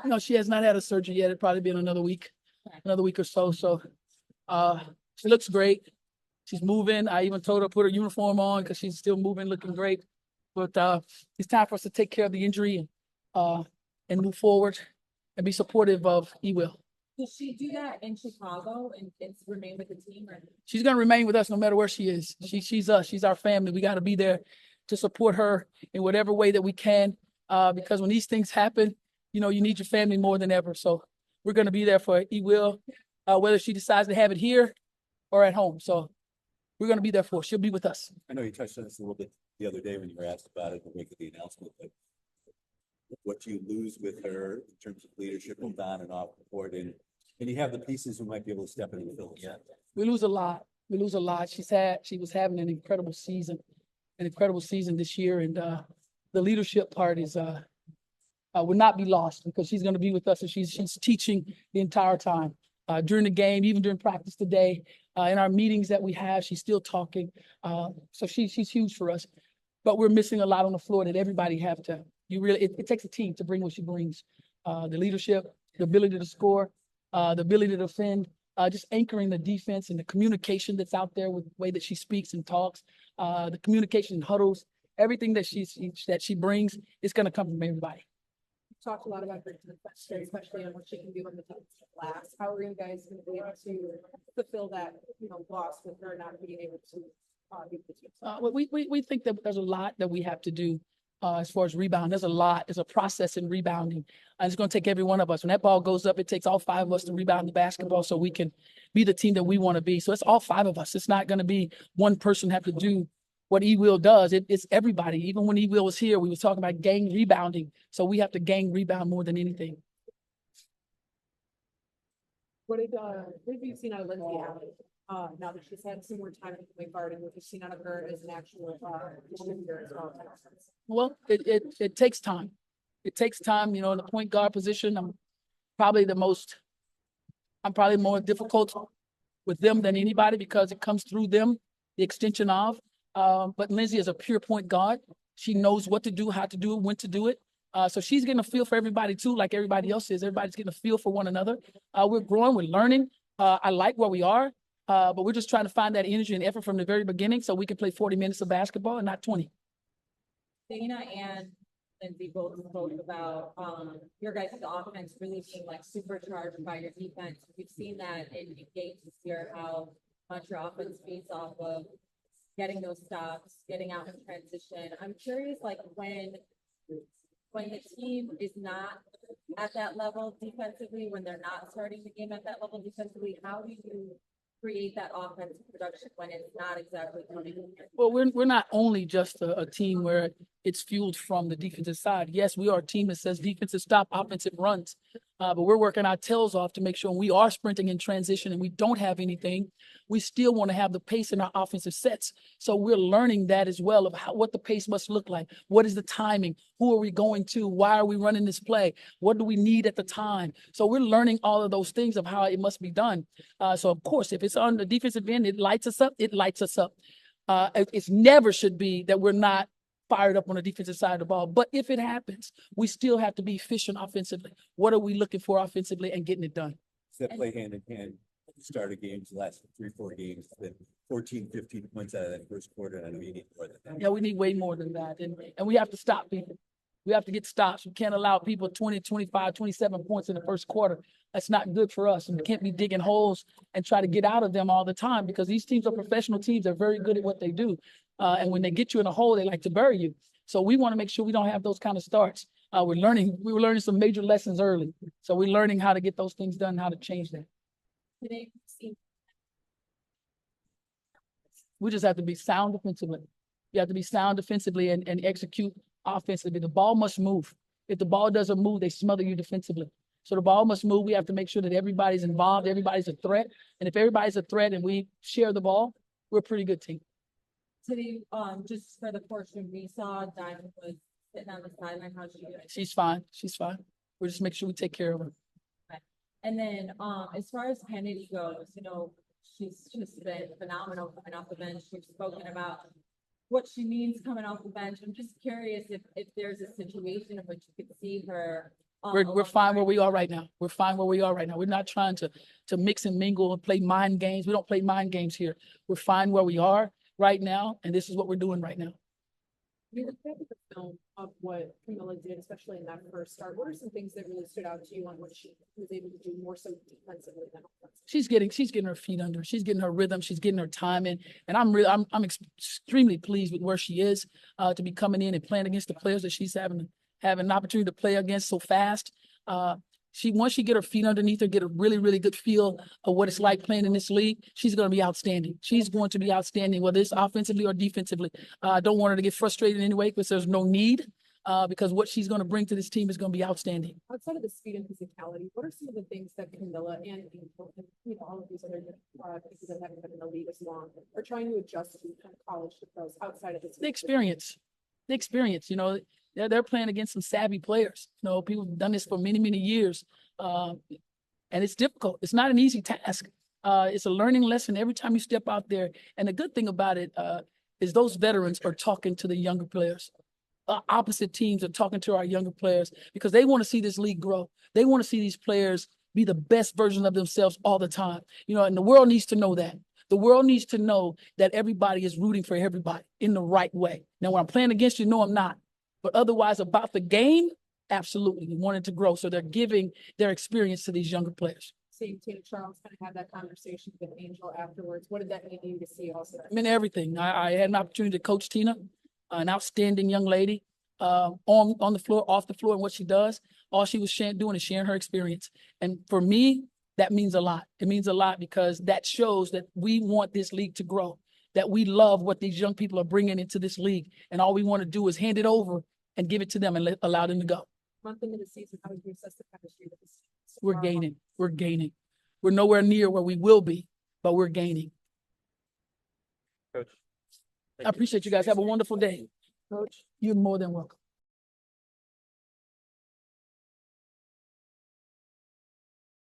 No, she has not had a surgery yet. It'll probably be in another week or so. So she looks great. She's moving. I even told her to put her uniform on because she's still moving, looking great. But it's time for us to take care of the injury and move forward and be supportive of E-Will. Does she do that in Chicago and remain with the team? Or? She's going to remain with us no matter where she is. She's us. She's our family. We got to be there to support her in whatever way that we can because when these things happen, you know, you need your family more than ever. So we're going to be there for E-Will, whether she decides to have it here or at home. So we're going to be there for her. She'll be with us. I know you touched on this a little bit the other day when you were asked about it in the wake of the announcement, but what you lose with her in terms of leadership both on and off the court, and you have the pieces who might be able to step in and fill it. We lose a lot. We lose a lot. She was having an incredible season this year, and the leadership part is will not be lost because she's going to be with us and she's teaching the entire time during the game, even during practice today, in our meetings that we have. She's still talking, so she's huge for us. But we're missing a lot on the floor that everybody have to. It takes a team to bring what she brings. The leadership, the ability to score, the ability to defend, just anchoring the defense and the communication that's out there with the way that she speaks and talks, the communication in huddles, everything that she brings is going to come from everybody. You talked a lot about her, especially on what she can do on the glass. How are you guys going to be able to fulfill that, loss with her not being able to beat the team? We think that there's a lot that we have to do. As far as rebound, there's a process in rebounding. And it's going to take every one of us. When that ball goes up, it takes all five of us to rebound the basketball so we can be the team that we want to be. So it's all five of us. It's not going to be one person have to do what E-Will does. It's everybody. Even when E-Will was here, we were talking about gang rebounding. So we have to gang rebound more than anything. What have you seen out of Lindsay Allen? Now that she's had some more time at the point guard, and what you've seen out of her as an actual distributor as well? Well, it takes time. It takes time, in the point guard position. I'm probably more difficult with them than anybody because it comes through them, the extension of. But Lindsay is a pure point guard. She knows what to do, how to do it, when to do it. So she's getting a feel for everybody too, like everybody else is. Everybody's getting a feel for one another. We're growing, we're learning. I like where we are, but we're just trying to find that energy and effort from the very beginning so we can play 40 minutes of basketball and not 20. Dana and Lindsay both spoke about your guys' offense really being like supercharged by your defense. We've seen that in games this year, how much your offense feeds off of getting those stops, getting out in transition. I'm curious, like when the team is not at that level defensively, when they're not starting the game at that level defensively, how do you create that offensive production when it's not exactly coming? Well, we're not only just a team where it's fueled from the defensive side. Yes, we are a team that says defensive stop, offensive runs, but we're working our tails off to make sure when we are sprinting in transition and we don't have anything, we still want to have the pace in our offensive sets. So we're learning that as well of what the pace must look like. What is the timing? Who are we going to? Why are we running this play? What do we need at the time? So we're learning all of those things of how it must be done. So of course, if it's on the defensive end, it lights us up. It lights us up. It never should be that we're not fired up on the defensive side of the ball. But if it happens, we still have to be efficient offensively. What are we looking for offensively and getting it done? Does that play hand in hand? Start of games, the last 3-4 games, 14, 15 points out of that first quarter, and I know you need more than that. Yeah, we need way more than that. And we have to stop people. We have to get stops. We can't allow people 20, 25, 27 points in the first quarter. That's not good for us. And we can't be digging holes and try to get out of them all the time because these teams are professional teams. They're very good at what they do. And when they get you in a hole, they like to bury you. So we want to make sure we don't have those kind of starts. We were learning some major lessons early. So we're learning how to get those things done, how to change that. We just have to be sound defensively. You have to be sound defensively and execute offensively. The ball must move. If the ball doesn't move, they smother you defensively. So the ball must move. We have to make sure that everybody's involved, everybody's a threat. And if everybody's a threat and we share the ball, we're a pretty good team. Today, just for the portion we saw, Diamond was sitting on the sideline. How's she doing? She's fine. She's fine. We'll just make sure we take care of her. Okay. And then as far as Kennedy goes, she's just been phenomenal coming off the bench. We've spoken about what she means coming off the bench. I'm just curious if there's a situation in which you could see her We're fine where we are right now. We're fine where we are right now. We're not trying to mix and mingle and play mind games. We don't play mind games here. We're fine where we are right now, and this is what we're doing right now. You looked at the film of what Camilla did, especially in that first start. What are some things that really stood out to you on what she was able to do more so defensively than offensively? She's getting her feet under. She's getting her rhythm. She's getting her time in, and I'm extremely pleased with where she is to be coming in and playing against the players that she's having an opportunity to play against so fast. Once she get her feet underneath her, get a really, really good feel of what it's like playing in this league, she's going to be outstanding. She's going to be outstanding, whether it's offensively or defensively. I don't want her to get frustrated in any way because there's no need, because what she's going to bring to this team is going to be outstanding. Outside of the speed and physicality, what are some of the things that Camilla and all of these other pieces that haven't been in the league as long are trying to adjust to kind of college to pros outside of The experience, they're playing against some savvy players. People have done this for many, many years. And it's difficult. It's not an easy task. It's a learning lesson every time you step out there. And the good thing about it is those veterans are talking to the younger players. Opposite teams are talking to our younger players because they want to see this league grow. They want to see these players be the best version of themselves all the time. And the world needs to know that. The world needs to know that everybody is rooting for everybody in the right way. Now, when I'm playing against you, no, I'm not. But otherwise, about the game, absolutely, we want it to grow. So they're giving their experience to these younger players. seeing Tina Charles kind of have that conversation with Angel afterwards? What did that mean to you to see also? I mean, everything. I had an opportunity to coach Tina, an outstanding young lady, on the floor, off the floor, and what she does. All she was doing is sharing her experience. And for me, that means a lot. It means a lot because that shows that we want this league to grow, that we love what these young people are bringing into this league. And all we want to do is hand it over and give it to them and allow them to go. Month into the season, how would you assess the chemistry with this? We're gaining. We're gaining. We're nowhere near where we will be, but we're gaining. Coach. I appreciate you guys. Have a wonderful day. Coach? You're more than welcome.